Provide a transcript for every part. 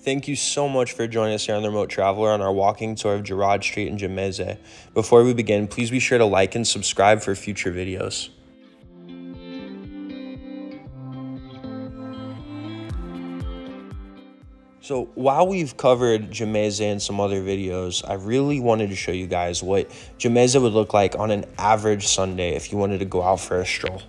thank you so much for joining us here on The Remote Traveler on our walking tour of Gouraud Street in Gemmayzeh. Before we begin, please be sure to like and subscribe for future videos. So while we've covered Gemmayzeh in some other videos, I really wanted to show you guys what Gemmayzeh would look like on an average Sunday if you wanted to go out for a stroll.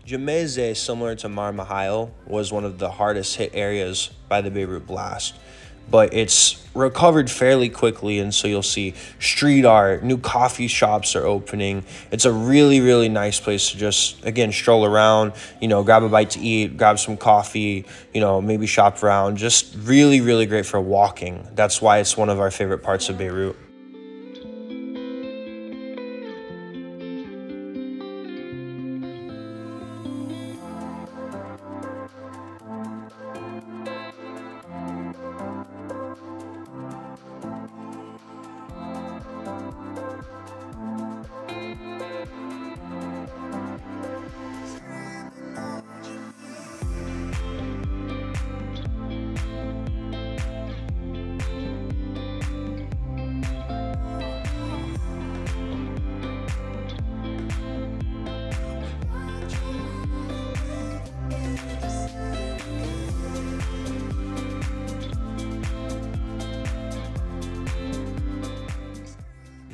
Gemmayzeh, similar to Rmeil, was one of the hardest hit areas by the Beirut blast, but it's recovered fairly quickly, and so you'll see street art, new coffee shops are opening. It's a really nice place to just, again, stroll around, grab a bite to eat, grab some coffee, maybe shop around. Just really great for walking. That's why it's one of our favorite parts of Beirut.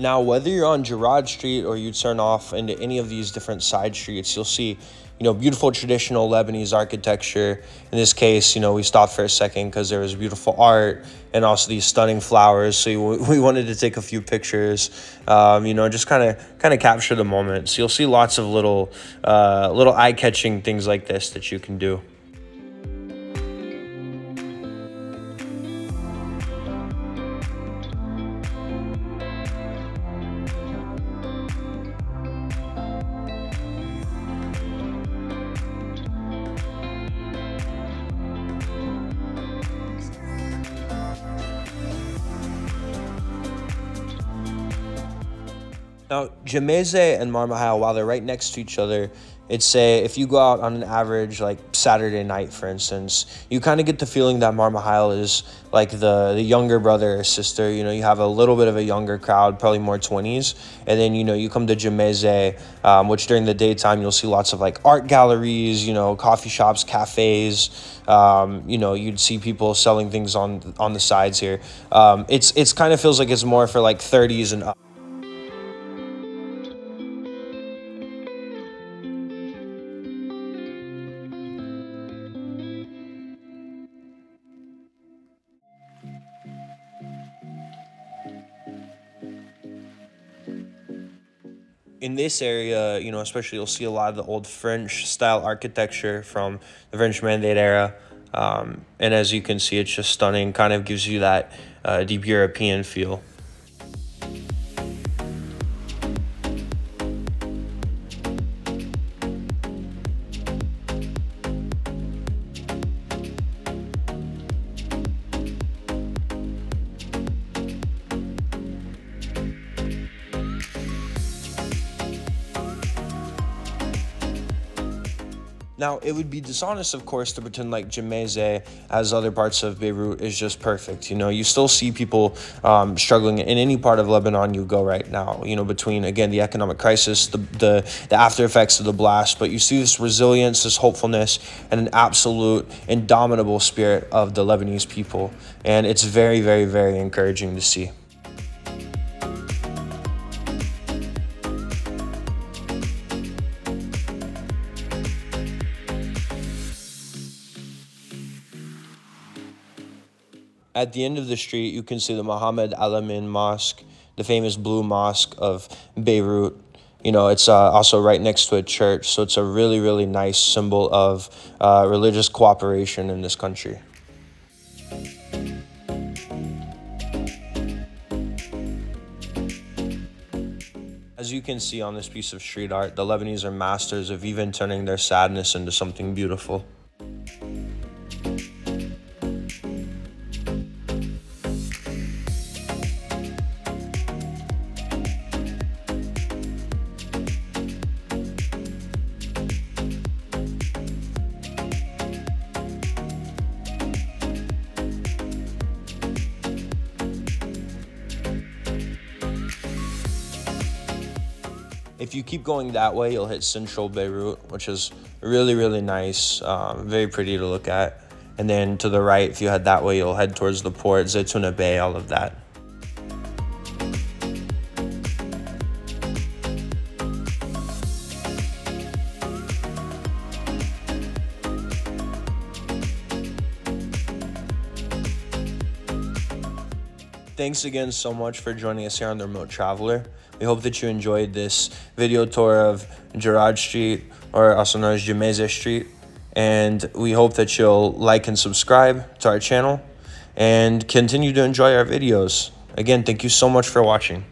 Now, whether you're on Gouraud Street or you turn off into any of these different side streets, you'll see, beautiful traditional Lebanese architecture. In this case, we stopped for a second because there was beautiful art and also these stunning flowers. So we wanted to take a few pictures, just kind of capture the moment. So you'll see lots of little eye-catching things like this that you can do. Now, Gemmayzeh and Rmeil, while they're right next to each other, if you go out on an average, like Saturday night, for instance, you kind of get the feeling that Rmeil is like the younger brother or sister. You have a little bit of a younger crowd, probably more 20s. And then, you come to Gemmayzeh, which during the daytime, you'll see lots of like art galleries, coffee shops, cafes. You'd see people selling things on the sides here. It's kind of feels like it's more for like 30s and up. In this area, especially you'll see a lot of the old French style architecture from the French Mandate era. And as you can see, it's just stunning, kind of gives you that deep European feel. Now, it would be dishonest, of course, to pretend like Gemmayzeh, as other parts of Beirut, is just perfect. You still see people struggling in any part of Lebanon you go right now, between, again, the economic crisis, the after effects of the blast. But you see this resilience, this hopefulness, and an absolute indomitable spirit of the Lebanese people. And it's very encouraging to see. At the end of the street, you can see the Mohammed Alamin Mosque, the famous blue mosque of Beirut. It's also right next to a church, so it's a really nice symbol of religious cooperation in this country. As you can see on this piece of street art, the Lebanese are masters of even turning their sadness into something beautiful. If you keep going that way, you'll hit central Beirut, which is really, really nice, very pretty to look at. And then to the right, if you head that way, you'll head towards the port, Zaytuna Bay, all of that. Thanks again so much for joining us here on The Remote Traveler. We hope that you enjoyed this video tour of Gouraud Street, or also known as Gemmayze Street. And we hope that you'll like and subscribe to our channel and continue to enjoy our videos. Again, thank you so much for watching.